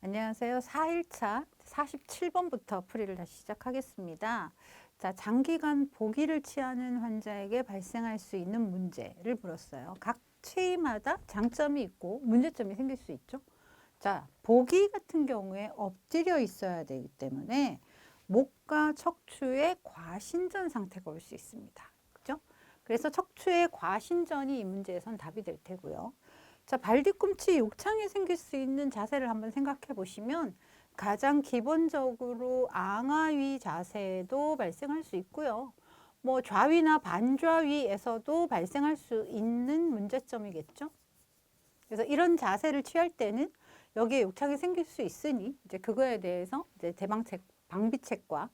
안녕하세요. 4일차 47번부터 풀이를 다시 시작하겠습니다. 자, 장기간 보기를 취하는 환자에게 발생할 수 있는 문제를 물었어요. 각 체위마다 장점이 있고 문제점이 생길 수 있죠. 자, 보기 같은 경우에 엎드려 있어야 되기 때문에 목과 척추의 과신전 상태가 올 수 있습니다. 그죠? 그래서 척추의 과신전이 이 문제에선 답이 될 테고요. 자, 발 뒤꿈치 욕창이 생길 수 있는 자세를 한번 생각해 보시면 가장 기본적으로 앙하위 자세도 발생할 수 있고요. 뭐 좌위나 반좌위에서도 발생할 수 있는 문제점이겠죠. 그래서 이런 자세를 취할 때는 여기에 욕창이 생길 수 있으니 이제 그거에 대해서 이제 대방책, 방비책과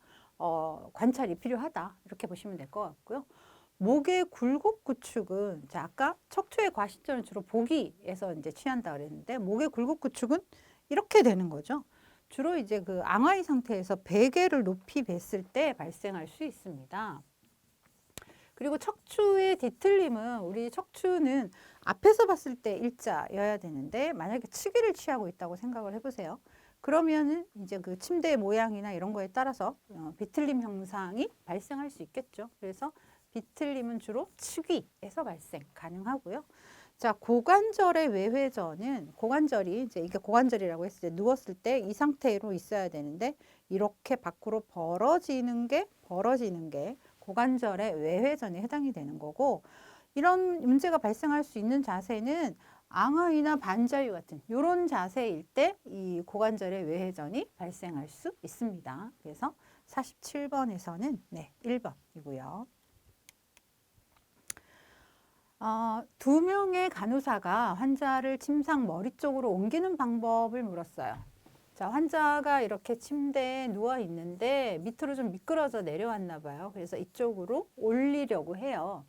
관찰이 필요하다 이렇게 보시면 될 것 같고요. 목의 굴곡 구축은 자 아까 척추의 과신전을 주로 보기에서 이제 취한다 그랬는데 목의 굴곡 구축은 이렇게 되는 거죠. 주로 이제 그 앙하위 상태에서 베개를 높이 뱄을 때 발생할 수 있습니다. 그리고 척추의 뒤틀림은 우리 척추는 앞에서 봤을 때 일자여야 되는데 만약에 측위를 취하고 있다고 생각을 해보세요. 그러면은 이제 그 침대의 모양이나 이런 거에 따라서 비틀림 현상이 발생할 수 있겠죠. 그래서 비틀림은 주로 측위에서 발생 가능하고요. 자, 고관절의 외회전은 고관절이 이제 이게 고관절이라고 했을 때 누웠을 때 이 상태로 있어야 되는데 이렇게 밖으로 벌어지는 게 고관절의 외회전에 해당이 되는 거고 이런 문제가 발생할 수 있는 자세는 앙하위나 반자위 같은 이런 자세일 때 이 고관절의 외회전이 발생할 수 있습니다. 그래서 47번에서는 네, 1번이고요. 두 명의 간호사가 환자를 침상 머리 쪽으로 옮기는 방법을 물었어요. 자, 환자가 이렇게 침대에 누워 있는데 밑으로 좀 미끄러져 내려왔나 봐요. 그래서 이쪽으로 올리려고 해요.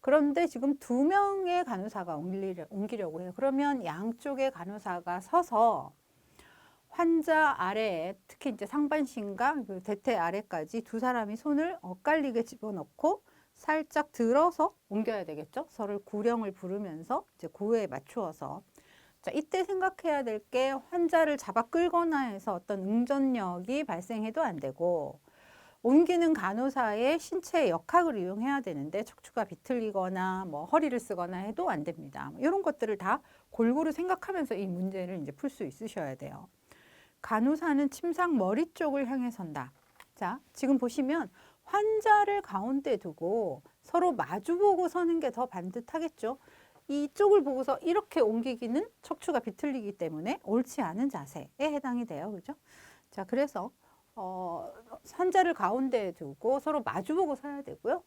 그런데 지금 두 명의 간호사가 옮기려고 해요. 그러면 양쪽의 간호사가 서서 환자 아래에 특히 이제 상반신과 그 대퇴 아래까지 두 사람이 손을 엇갈리게 집어넣고 살짝 들어서 옮겨야 되겠죠. 서로 구령을 부르면서 이제 구호에 맞추어서. 자, 이때 생각해야 될 게 환자를 잡아 끌거나 해서 어떤 응전력이 발생해도 안 되고 옮기는 간호사의 신체의 역학을 이용해야 되는데 척추가 비틀리거나 뭐 허리를 쓰거나 해도 안 됩니다. 이런 것들을 다 골고루 생각하면서 이 문제를 이제 풀 수 있으셔야 돼요. 간호사는 침상 머리 쪽을 향해 선다. 자, 지금 보시면 환자를 가운데 두고 서로 마주보고 서는 게 더 반듯하겠죠. 이쪽을 보고서 이렇게 옮기기는 척추가 비틀리기 때문에 옳지 않은 자세에 해당이 돼요. 그죠? 자, 그래서 환자를 가운데에 두고 서로 마주보고 서야 되고요.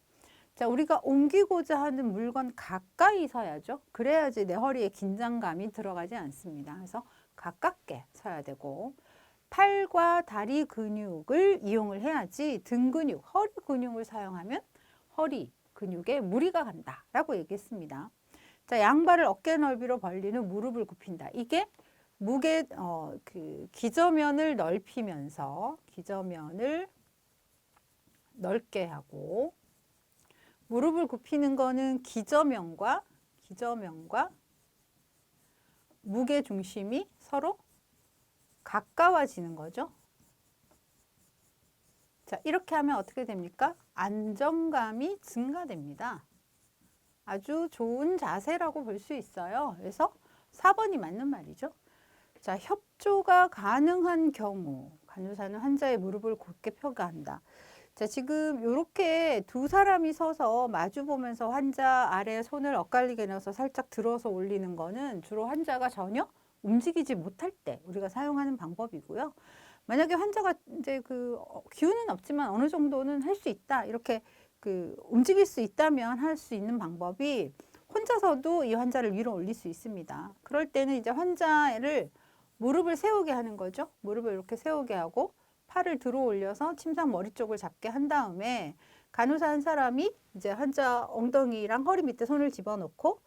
자, 우리가 옮기고자 하는 물건 가까이 서야죠. 그래야지 내 허리에 긴장감이 들어가지 않습니다. 그래서 가깝게 서야 되고 팔과 다리 근육을 이용을 해야지 등 근육, 허리 근육을 사용하면 허리 근육에 무리가 간다라고 얘기했습니다. 자, 양발을 어깨 넓이로 벌리는 무릎을 굽힌다. 이게 무게 그 기저면을 넓히면서 기저면을 넓게 하고 무릎을 굽히는 거는 기저면과 무게 중심이 서로 가까워지는 거죠. 자, 이렇게 하면 어떻게 됩니까? 안정감이 증가됩니다. 아주 좋은 자세라고 볼 수 있어요. 그래서 4번이 맞는 말이죠. 자, 협조가 가능한 경우 간호사는 환자의 무릎을 곧게 펴게 한다. 자, 지금 이렇게 두 사람이 서서 마주 보면서 환자 아래에 손을 엇갈리게 넣어서 살짝 들어서 올리는 거는 주로 환자가 전혀 움직이지 못할 때 우리가 사용하는 방법이고요. 만약에 환자가 이제 그 기운은 없지만 어느 정도는 할 수 있다. 이렇게 그 움직일 수 있다면 할 수 있는 방법이 혼자서도 이 환자를 위로 올릴 수 있습니다. 그럴 때는 이제 환자를 무릎을 세우게 하는 거죠. 무릎을 이렇게 세우게 하고 팔을 들어 올려서 침상 머리 쪽을 잡게 한 다음에 간호사 한 사람이 이제 환자 엉덩이랑 허리 밑에 손을 집어넣고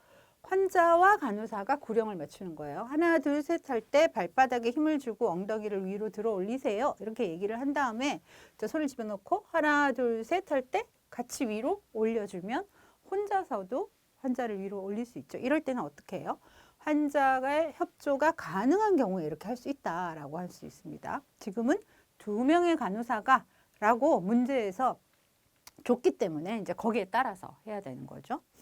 환자와 간호사가 구령을 맞추는 거예요. 하나, 둘, 셋 할 때 발바닥에 힘을 주고 엉덩이를 위로 들어 올리세요. 이렇게 얘기를 한 다음에 손을 집어넣고 하나, 둘, 셋 할 때 같이 위로 올려주면 혼자서도 환자를 위로 올릴 수 있죠. 이럴 때는 어떻게 해요? 환자의 협조가 가능한 경우에 이렇게 할 수 있다라고 할 수 있습니다. 지금은 2명의 간호사가라고 문제에서 줬기 때문에 이제 거기에 따라서 해야 되는 거죠.